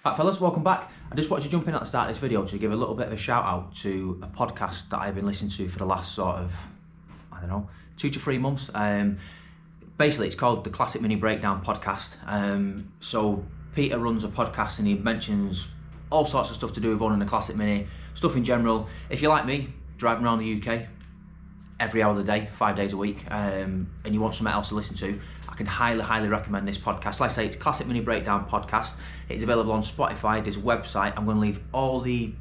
Right fellas, welcome back. I just wanted to jump in at the start of this video to give a little bit of a shout out to a podcast that I've been listening to for the last sort of, I don't know, 2 to 3 months. Basically it's called the Classic Mini Breakdown Podcast. So Peter runs a podcast and he mentions all sorts of stuff to do with owning a Classic Mini, stuff in general. If you're like me, driving around the UK every hour of the day, 5 days a week, and you want something else to listen to, I can highly recommend this podcast. Like I say, it's Classic Mini Breakdown Podcast. It's available on Spotify. There's a website. I'm going to leave all the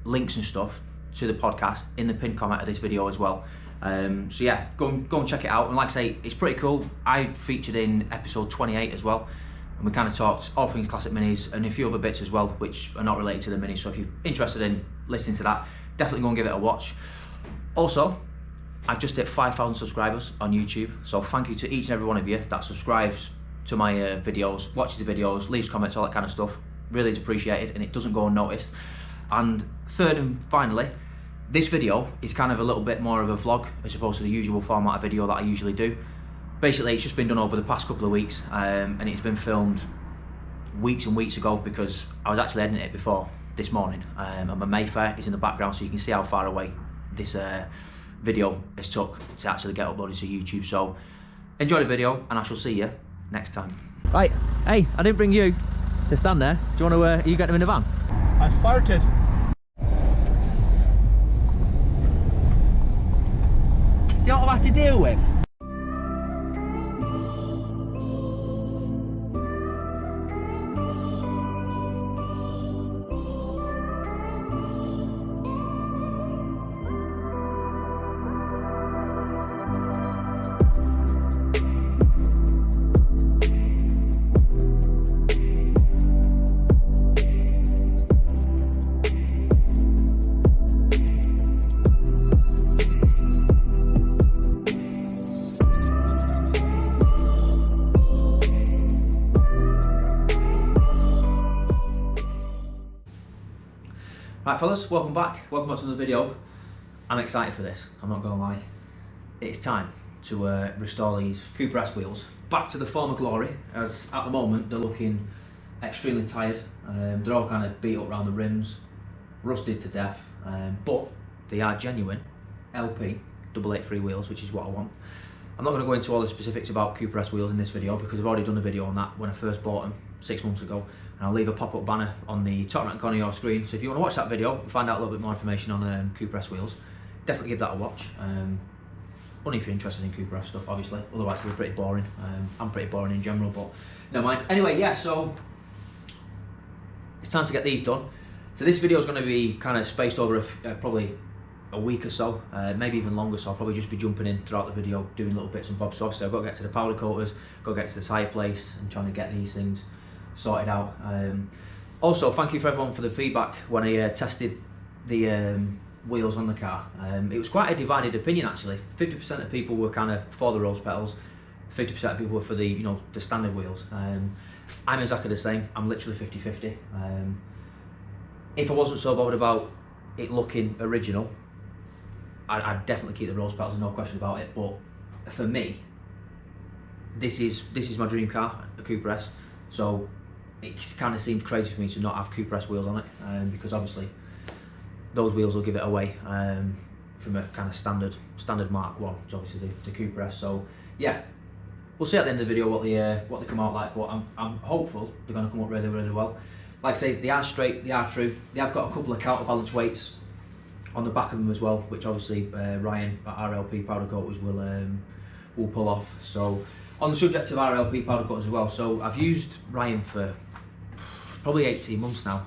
links and stuff to the podcast in the pinned comment of this video as well. So yeah, go and check it out. And like I say, it's pretty cool. I featured in episode 28 as well, and we kind of talked all things Classic Minis and a few other bits as well, which are not related to the Mini. So if you're interested in listening to that, definitely go and give it a watch. Also, I've just hit 5,000 subscribers on YouTube, so thank you to each and every one of you that subscribes to my videos, watches the videos, leaves comments, all that kind of stuff. Really is appreciated, and it doesn't go unnoticed. And third and finally, this video is kind of a little bit more of a vlog as opposed to the usual format of video that I usually do. Basically, it's just been done over the past couple of weeks, and it's been filmed weeks and weeks ago because I was actually editing it before this morning. And my Mayfair is in the background, so you can see how far away this video has took to actually get uploaded to YouTube. So enjoy the video and I shall see you next time. Right, hey, I didn't bring you to stand there. Do you want to, are you getting him in the van? I farted. See what I've had to deal with? Right fellas, welcome back to another video. I'm excited for this, I'm not gonna lie. It's time to restore these Cooper S wheels back to the former glory, as at the moment they're looking extremely tired. They're all kind of beat up around the rims, rusted to death, but they are genuine LP 883 wheels, which is what I want. I'm not going to go into all the specifics about Cooper S wheels in this video because I've already done a video on that when I first bought them 6 months ago, and I'll leave a pop-up banner on the top right corner of your screen. So if you want to watch that video and find out a little bit more information on Cooper S wheels, definitely give that a watch. Only if you're interested in Cooper S stuff, obviously. Otherwise, it'll be pretty boring. I'm pretty boring in general, but never mind. Anyway, yeah. So it's time to get these done. So this video is going to be kind of spaced over probably a week or so, maybe even longer, so I'll probably just be jumping in throughout the video doing little bits and bobs. So obviously I've got to get to the powder coaters, got to get to the tyre place and trying to get these things sorted out. Also, thank you for everyone for the feedback when I tested the wheels on the car. It was quite a divided opinion actually. 50% of people were kind of for the rose petals, 50% of people were for the, you know, the standard wheels. I'm exactly the same, I'm literally 50-50. If I wasn't so bothered about it looking original, I'd definitely keep the rose petals, no question about it. But for me, this is my dream car, a Cooper S. So it kind of seemed crazy for me to not have Cooper S wheels on it, because obviously those wheels will give it away from a kind of standard Mark 1, which is obviously the Cooper S. So yeah, we'll see at the end of the video what they come out like. But I'm hopeful they're going to come up really well. Like I say, they are straight, they are true. They have got a couple of counterbalance weights on the back of them as well, which obviously Ryan at RLP Powder Coaters will pull off. So on the subject of RLP Powder Coaters as well, so I've used Ryan for probably 18 months now.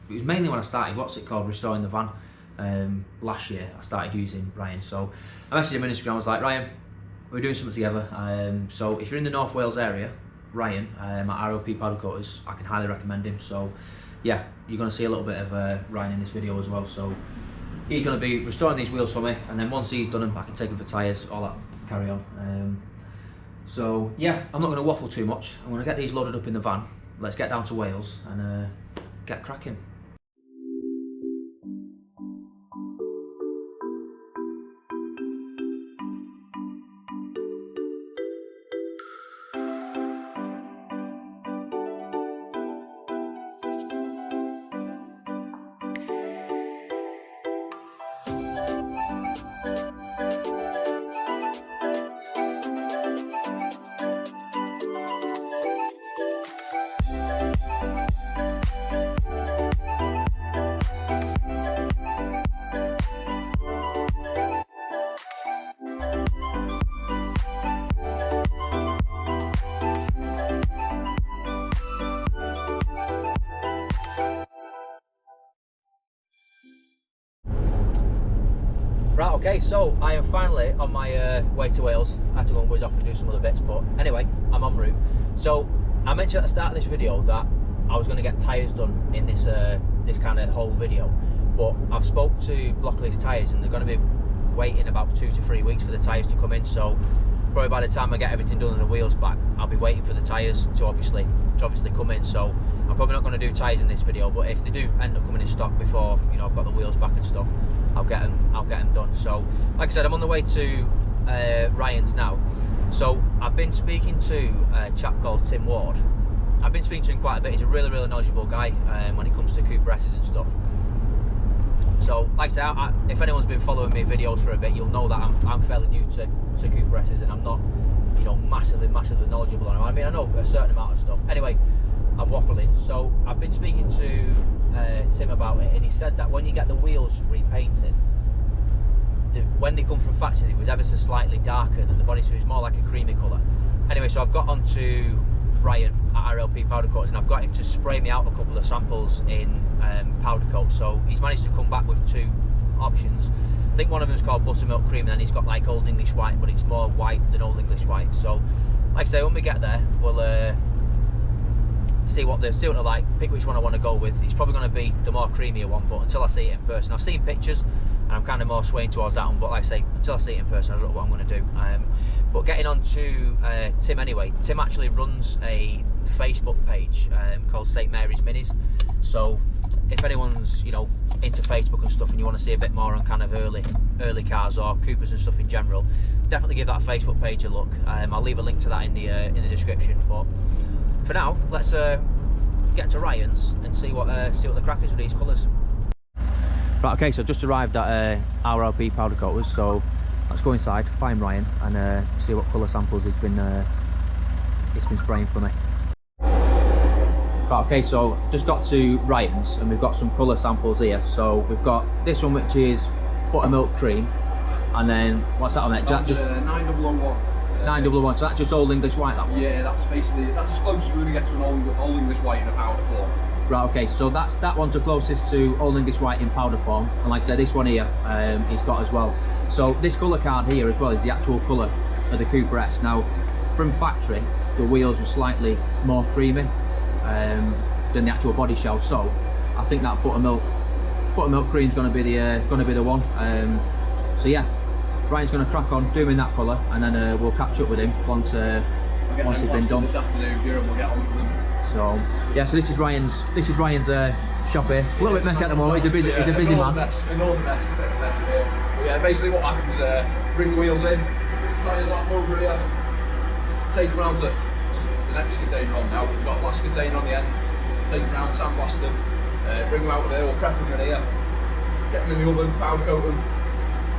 It was mainly when I started, restoring the van. Last year I started using Ryan. So I messaged him on Instagram, I was like, Ryan, we're doing something together. So if you're in the North Wales area, Ryan at RLP Powder Coaters, I can highly recommend him. So yeah, you're going to see a little bit of Ryan in this video as well. So he's going to be restoring these wheels for me, and then once he's done them, I can take them for tyres, all that carry on. So yeah, I'm not going to waffle too much. I'm going to get these loaded up in the van. Let's get down to Wales and get cracking. Right, okay, so I am finally on my way to Wales. I had to go and whiz off and do some other bits, but anyway, I'm en route. So I mentioned at the start of this video that I was going to get tyres done in this this kind of whole video, but I've spoke to Blockley's Tyres and they're going to be waiting about 2 to 3 weeks for the tyres to come in. So probably by the time I get everything done and the wheels back, I'll be waiting for the tyres to obviously come in. So I'm probably not going to do tyres in this video, but if they do end up coming in stock before, you know, I've got the wheels back and stuff, I'll get them done. So like I said, I'm on the way to Ryan's now. So I've been speaking to a chap called Tim Ward. I've been speaking to him quite a bit. He's a really knowledgeable guy when it comes to Cooper S's and stuff. So like I say, if anyone's been following me videos for a bit, you'll know that I'm fairly new to Cooper S's and I'm not, you know, massively knowledgeable on them. I mean, I know a certain amount of stuff. Anyway, I'm waffling. So I've been speaking to Tim about it, and he said that when you get the wheels repainted, when they come from factory, it was ever so slightly darker than the body, so it's more like a creamy colour. Anyway, so I've got on to Ryan at RLP Powder Coats and I've got him to spray me out a couple of samples in powder coat. So he's managed to come back with 2 options. I think one of them is called buttermilk cream, and then he's got like Old English white, but it's more white than Old English white. So like I say, when we get there, we'll see what they're like, pick which one I want to go with. It's probably going to be the more creamier one, but until I see it in person, I've seen pictures and I'm kind of more swaying towards that one, but like I say, until I see it in person, I don't know what I'm going to do. But getting on to Tim anyway, Tim actually runs a Facebook page called St Mary's Minis. So if anyone's, you know, into Facebook and stuff and you want to see a bit more on kind of early cars or Coopers and stuff in general, definitely give that Facebook page a look. I'll leave a link to that in the description. But for now, let's get to Ryan's and see what the crack is with these colours. Right, okay, so just arrived at RLP Powder Coaters, so let's go inside, find Ryan and see what colour samples he's been spraying for me. Right, okay, so just got to Ryan's and we've got some colour samples here. So we've got this one, which is buttermilk cream, and then what's that on it? That's just 9001. 9001, so that's just Old English white, that one? Yeah, that's as close as we're going to get to an old English white in a powder form. Right, okay, so that one's the closest to Old English white in powder form, and like I said, this one here he's got as well. So this colour card here as well is the actual colour of the Cooper S. Now, from factory, the wheels were slightly more creamy than the actual body shell, so I think that buttermilk cream is going to be the one. So yeah, Ryan's going to crack on doing that colour, and then we'll catch up with him once it's been done. This afternoon, we'll get on with them. So yeah, so this is Ryan's shop here. A little bit messy at the moment. He's a busy man. Ignore the mess. But yeah, basically what happens, bring the wheels in, tyres off over here, take them round to the next container on now. We've got a last container on the end. Take them round, sandblast them, bring them out of there. We'll prep them in here, get them in the oven, powder coat them,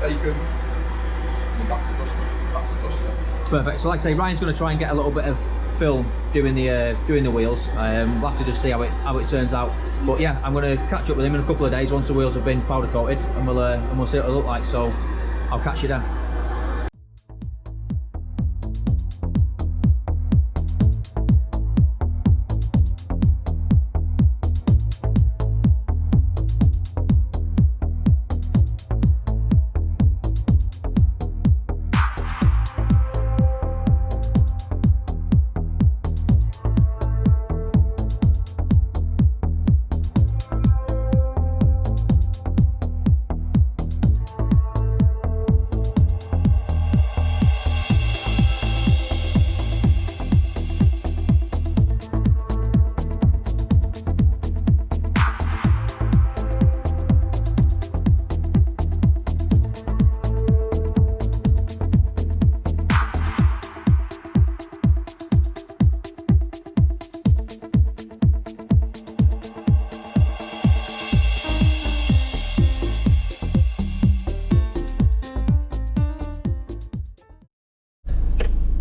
bake them, and then back to the customer. Perfect. So like I say, Ryan's going to try and get a little bit of film doing the wheels. We'll have to just see how it turns out. But yeah, I'm going to catch up with him in a couple of days once the wheels have been powder coated, and we'll see what they look like. So I'll catch you then.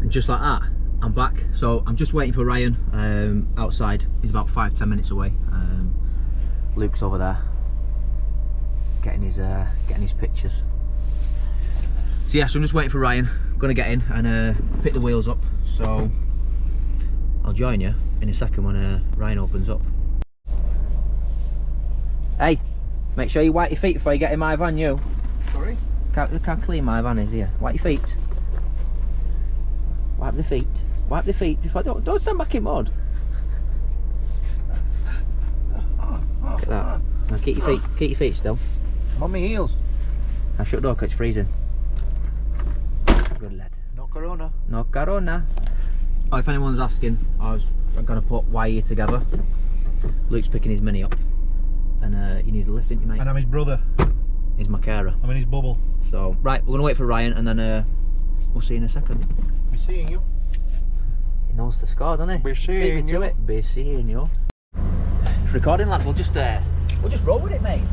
Just like that, I'm back. So I'm just waiting for Ryan outside. He's about 5-10 minutes away. Luke's over there getting his pictures. So yeah, so I'm just waiting for Ryan. I'm gonna get in and pick the wheels up. So I'll join you in a second when Ryan opens up. Hey, make sure you wipe your feet before you get in my van, you. Sorry? Look how clean my van is here. Wipe your feet. Wipe the feet. Wipe the feet before. Don't stand back in mud. Look at that. Now keep your feet still. I'm on my heels. Now shut the door 'cause it's freezing. Good lad. No corona. No corona. Oh, if anyone's asking, I'm gonna put why here together. Luke's picking his mini up, and you need a lift, didn't you, mate? And I'm his brother. He's my carer. I'm in his bubble. So right, we're gonna wait for Ryan, and then we'll see you in a second. Be seeing you. He knows the score, doesn't he? Be seeing Beat me to you. it. Be seeing you. It's recording, lad. We'll just roll with it, mate.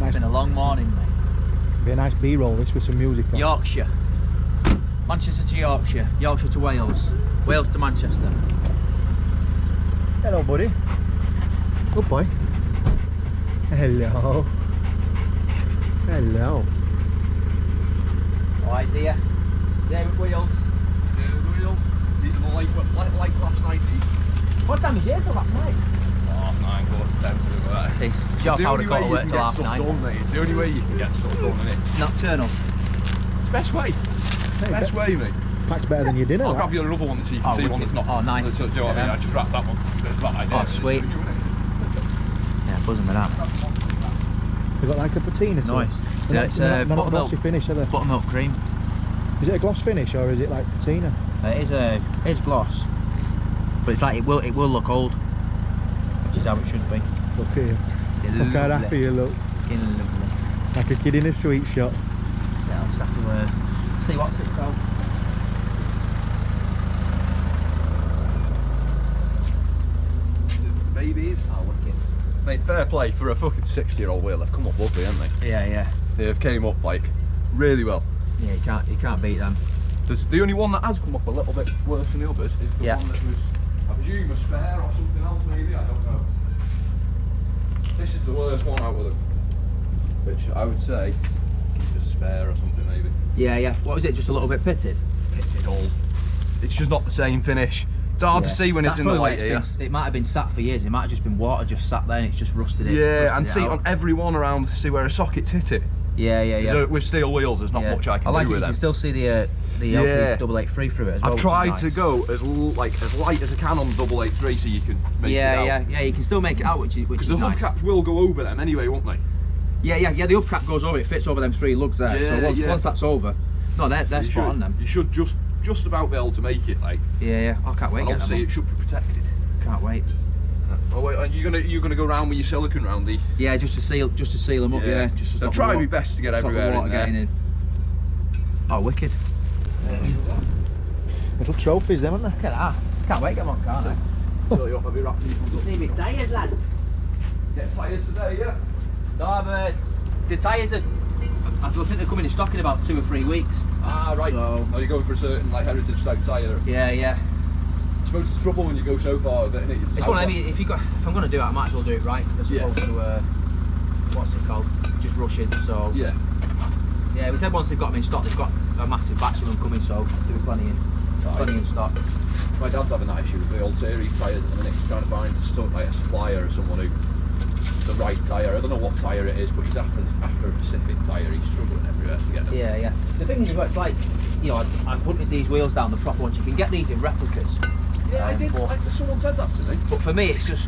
It's been a long morning, mate. Be a nice B-roll this with some music on. Yorkshire. Manchester to Yorkshire. Yorkshire to Wales. Wales to Manchester. Hello, buddy. Good boy. Hello. Hello. Alright, dear. There with wheels. These are the like last night. What time is it till last night? Half 9, quarter to 10, something like that. See, Job I would have got to work till half 9. Done, mate. It's the only way you can get stuff done, isn't it? Nocturnal. It's the best way. Best way, mate. Pack's better than your dinner. I'll that. grab you another one so you can see wicked. one that's not. Oh, nice. Do you know what I mean? I just wrap that one. Oh, sweet. Yeah, buzzing with that. They got like a patina to Nice. it. Yeah, They're it's not a buttermilk. glossy finish, are they? Buttermilk cream. Is it a gloss finish or is it like patina? It is gloss, but it's like it will look old, which is how it should be. Look here. Look how happy you look. Fucking lovely. Like a kid in a sweet shop. So I'll just have to see what's it called. Babies. Oh, wicked. Mate, fair play for a fucking 60-year-old wheel. They've come up lovely, haven't they? Yeah. They've came up like really well. Yeah, you can't beat them. There's the only one that has come up a little bit worse than the others is the Yeah. one that was, I presume, a spare or something else maybe, I don't know. This is the worst one out of them, which I would say is a spare or something maybe. Yeah. What was it? Just a little bit pitted. Pitted all. It's just not the same finish. It's hard to see when That's it's in the probably light why here. it might have been sat for years. It might have just been water just sat there and it's just rusted it. Yeah, and see out. on every one around, see where a socket's hit it. Yeah. So with steel wheels, there's not much I can like do it. with You them. can still see the LP883 through it as well. I've tried which is to nice. go as light as I can on the 883 so you can make it out. Yeah. You can still make it out, which is Because the nice. hubcaps will go over them anyway, won't they? Yeah. The hubcap goes over. It fits over them 3 lugs there. Yeah, so once that's over, no, they're spot on them. You should just about be able to make it, like. Yeah. I can't wait. And obviously it should be protected. Can't wait. Oh wait, are you gonna go round with your silicone round the? Yeah, just to seal them up. Yeah, just to so stop try the my water, best to get stop everywhere the water in there. getting in. Oh, wicked! Little trophies, them, aren't they? Look at that! Can't wait to get them on, can't I? Fill you up, I'll be wrapping these ones up. Need me tyres, lad. Get tyres today, yeah. No, the tyres are. I think they're coming in stock in about 2 or 3 weeks. Ah, right. So- Are you going for a certain like heritage type tyre? Yeah. I suppose it's trouble when you go so far with it, isn't it? It's one of them. If I'm going to do it, I might as well do it right, as opposed to what's it called? Just rushing. So Yeah. we said once they've got them in stock, they've got a massive batch of them coming. So there'll be plenty in stock. My dad's having that issue with the old series tyres at the minute. He's trying to find a supplier or someone who the right tyre. I don't know what tyre it is, but he's after a specific tyre. He's struggling everywhere to get them. Yeah. The thing is, it's like, I've hunted these wheels down, the proper ones. You can get these in replicas. Yeah, I did. Someone said that to me. But for me, it's just,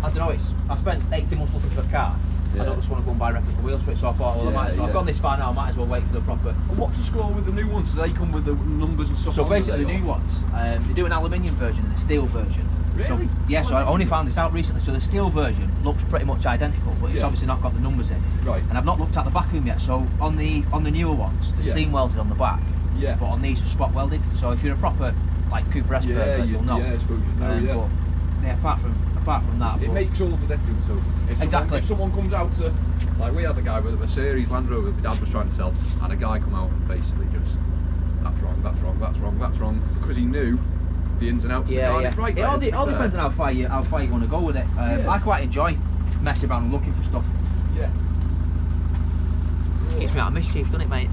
I don't know. I spent 18 months looking for a car. Yeah. I don't just want to go and buy replica wheels for it. So I thought, I've gone this far now. I might as well wait for the proper. And what's the score with the new ones? Do they come with the numbers and stuff? So on, basically, do the they, new or- ones, they do an aluminium version and a steel version. Really? So I only found this out recently. So the steel version looks pretty much identical, but it's Yeah. obviously not got the numbers in. Right. And I've not looked at the back of them yet. So on the newer ones, they're Yeah. seam welded on the back. Yeah. But on these, are spot welded. So if you're a proper like Cooper S bird, you'll know. Yeah, I suppose you know. Yeah. But yeah, apart from that, It but makes all the difference. So Exactly. If someone comes out to, like we had a guy with a series Land Rover my dad was trying to sell, and a guy come out and basically just that's wrong because he knew the ins and outs of the car. And it's right It there, all, to be it all fair. depends on how far you want to go with it. Yeah. I quite enjoy messing around and looking for stuff. Yeah. Keeps me out of mischief, doesn't it, mate?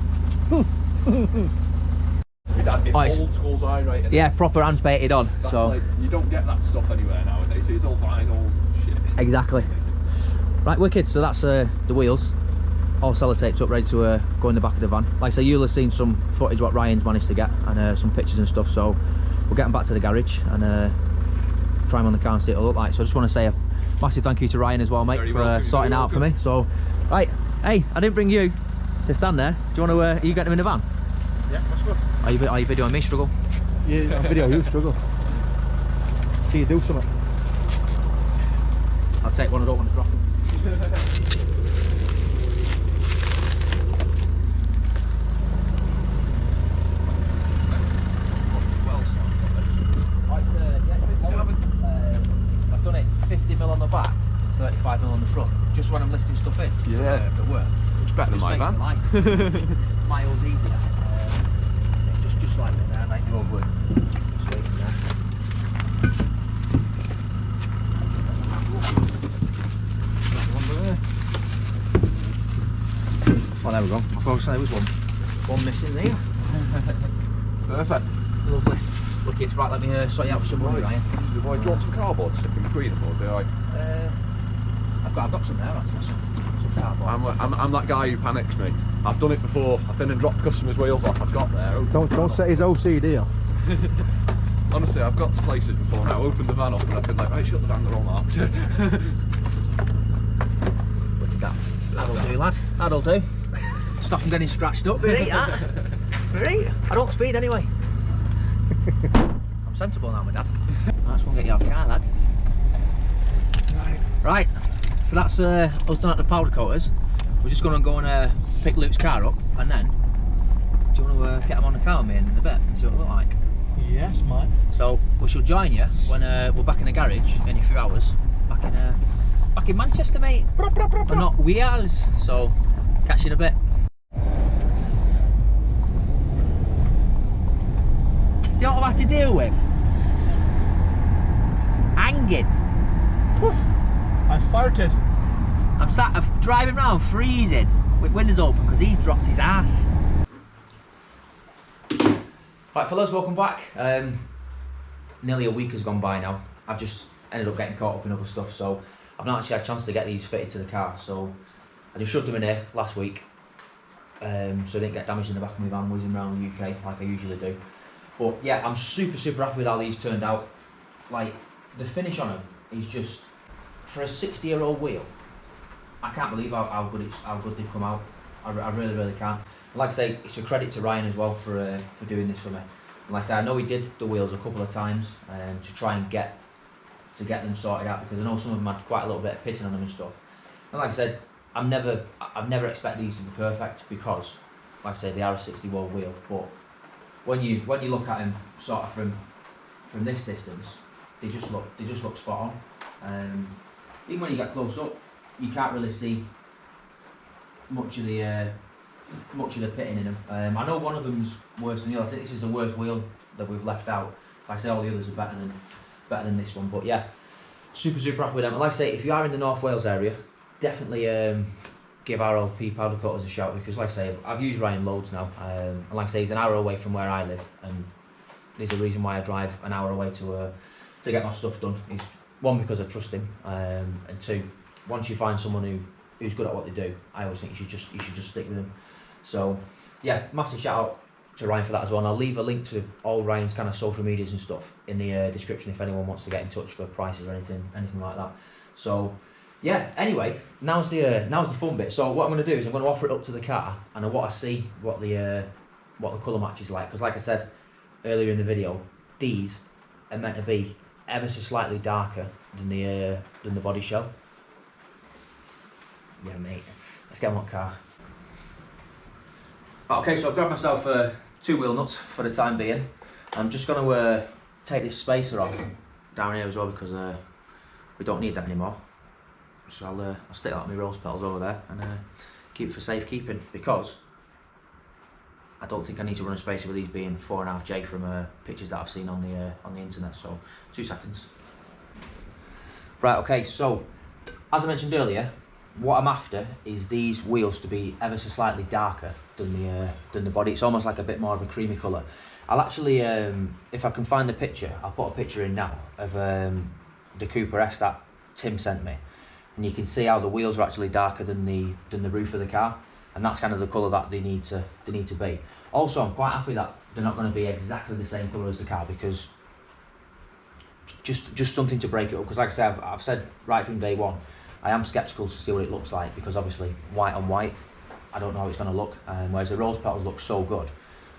My dad did Oh, it's- old school sign right. Yeah, proper hands baited on. That's So like, you don't get that stuff anywhere nowadays. It's all vinyls and shit. exactly. Right, wicked. So that's the wheels, all sellotaped up, ready to go in the back of the van. Like I say, you'll have seen some footage what Ryan's managed to get, and some pictures and stuff. So we'll get them back to the garage and try them on the car and see what it'll look like. So I just want to say a massive thank you to Ryan as well, mate, Very for welcome, sorting very out for me. So, right, hey, I didn't bring you to stand there. Do you want to? Are you getting them in the van? Yeah, that's good. Are you videoing me struggle? Yeah, on video you struggle. See you do something. I'll take one. I don't want to drop them. I've done it 50mm on the back, 35mm on the front, just when I'm lifting stuff in. Yeah. For work. It's better than Just my makes van. it light. Miles easier. Just like that, mate. Lovely. Straight in there. Oh, there we go. I thought there was one missing there. Perfect. Lovely. Lucky it's right. Let me sort you out with some money, Ryan. Do you want some cardboard stick in between them, or do I? I've got some there, actually. Some cardboard. I'm that guy who panics me. I've done it before. I've been and dropped customers' wheels off. I've got there. Don't set his OCD off. Honestly, I've got to places before now. Opened the van up and I've been like, right, shut the van, they're all marked. Look at that. That'll do, lad. That'll do. Stop them getting scratched up. Right, that. Right. I don't speed anyway. I'm sensible now, my dad. Let's go and get you out of the car, lad. Right. So that's us done at the powder coaters. We're just going to go and pick Luke's car up, and then do you want to get him on the car with me in a bit and see what it look like? Yes, mate. So we shall join you when we're back in the garage in a few hours, back in Manchester, mate. But not wheels. So catch you in a bit. See what I've had to deal with? Hanging. Poof. I farted. I'm driving around freezing with windows open because he's dropped his ass. Right, fellas, welcome back. Nearly a week has gone by now. I've just ended up getting caught up in other stuff, so I've not actually had a chance to get these fitted to the car. So I just shoved them in here last week, so I didn't get damaged in the back of my van whizzing around the UK like I usually do. But yeah, I'm super happy with how these turned out. Like, the finish on them is just, for a 60-year-old wheel, I can't believe how good they've come out. I really can't. And like I say, it's a credit to Ryan as well for doing this for me. And like I say, I know he did the wheels a couple of times to try and get them sorted out, because I know some of them had quite a little bit of pitting on them and stuff. And like I said, I've never expected these to be perfect, because like I say, they are a 60-year-old wheel. But when you look at them sort of from this distance, they just look spot on. Even when you get close up, you can't really see much of the pitting in them. I know one of them's worse than the other. I think this is the worst wheel that we've left out. Like I say, all the others are better than this one. But yeah, super happy with them. And like I say, if you are in the North Wales area, definitely give RLP powder coaters a shout, because like I say, I've used Ryan loads now. And like I say, he's an hour away from where I live, and there's a reason why I drive an hour away to get my stuff done. It's one, because I trust him, and two, once you find someone who's good at what they do, I always think you should just stick with them. So yeah, massive shout out to Ryan for that as well. And I'll leave a link to all Ryan's kind of social medias and stuff in the description if anyone wants to get in touch for prices or anything like that. So yeah, anyway, now's the fun bit. So what I'm going to do is I'm going to offer it up to the car, and I want to see what the colour match is like, because like I said earlier in the video, these are meant to be ever so slightly darker than the body shell. Yeah, mate. Let's get them on car. Okay, so I've grabbed myself 2 wheel nuts for the time being. I'm just going to take this spacer off down here as well, because we don't need that anymore. So I'll stick that on my rose petals over there and keep it for safekeeping, because I don't think I need to run a spacer with these being 4.5J from pictures that I've seen on the internet. So 2 seconds. Right, okay, so as I mentioned earlier, what I'm after is these wheels to be ever so slightly darker than the body. It's almost like a bit more of a creamy colour. I'll actually, if I can find the picture, I'll put a picture in now of the Cooper S that Tim sent me, and you can see how the wheels are actually darker than the roof of the car, and that's kind of the colour that they need to be. Also, I'm quite happy that they're not going to be exactly the same colour as the car, because just something to break it up. Because like I say, I've said right from day one, I am sceptical to see what it looks like, because obviously white on white, I don't know how it's going to look. Whereas the rose petals look so good,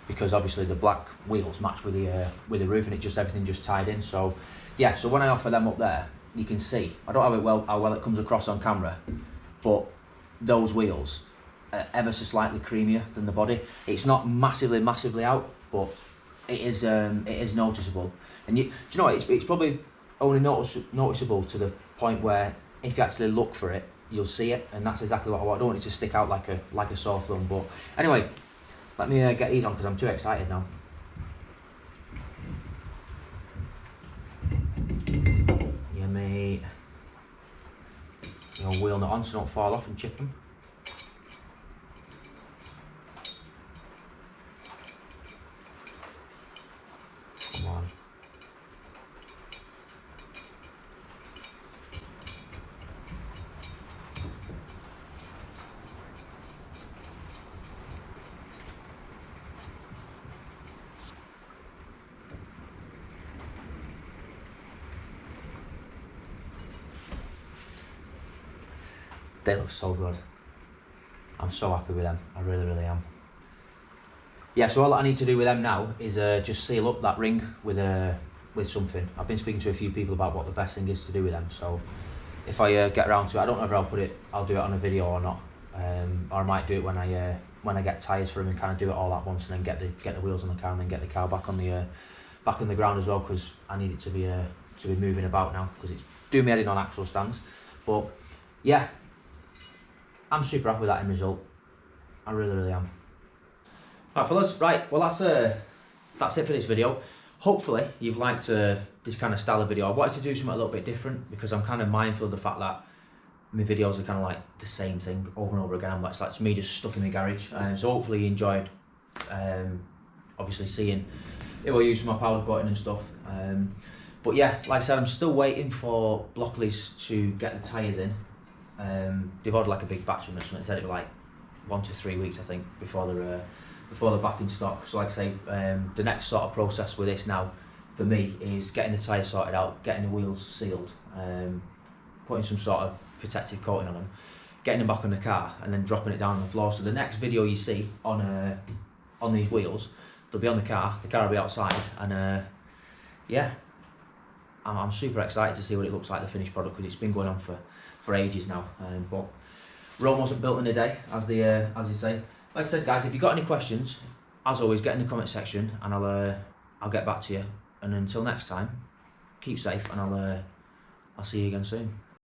because obviously the black wheels match with the roof, and everything just tied in. So yeah, so when I offer them up there, you can see, I don't know how well it comes across on camera, but those wheels are ever so slightly creamier than the body. It's not massively out, but it is noticeable. And do you know what, it's probably only noticeable to the point where if you actually look for it, you'll see it, and that's exactly what I want. I don't want it to stick out like a sore thumb. But anyway, let me get these on, because I'm too excited now. Yeah, mate. Your wheel nut on so don't fall off and chip them. Come on. They look so good. I'm so happy with them. I really am. Yeah, so all I need to do with them now is just seal up that ring with something. I've been speaking to a few people about what the best thing is to do with them. So if I get around to it, I don't know if I'll do it on a video or not, or I might do it when I get tyres for them and kind of do it all at once, and then get the wheels on the car, and then get the car back on the ground as well, because I need it to be moving about now, because it's doing me head in on axle stands. But yeah, I'm super happy with that end result. I really am. Right, fellas, right, well that's it for this video. Hopefully you've liked this kind of style of video. I wanted to do something a little bit different, because I'm kind of mindful of the fact that my videos are kind of like the same thing over and over again. It's like me just stuck in the garage. So hopefully you enjoyed obviously seeing it I use for my powder coating and stuff. But yeah, like I said, I'm still waiting for Blockley's to get the tyres in. They've ordered like a big batch of them, so it said it was like 1 to 3 weeks, I think, before they're back in stock. So like I say, the next sort of process with this now for me is getting the tyres sorted out, getting the wheels sealed, putting some sort of protective coating on them, getting them back on the car, and then dropping it down on the floor. So the next video you see on these wheels, they'll be on the car will be outside, and yeah, I'm super excited to see what it looks like, the finished product, because it's been going on for ages now. But Rome wasn't built in a day, as they say. Like I said, guys, if you've got any questions, as always, get in the comment section, and I'll get back to you. And until next time, keep safe, and I'll see you again soon.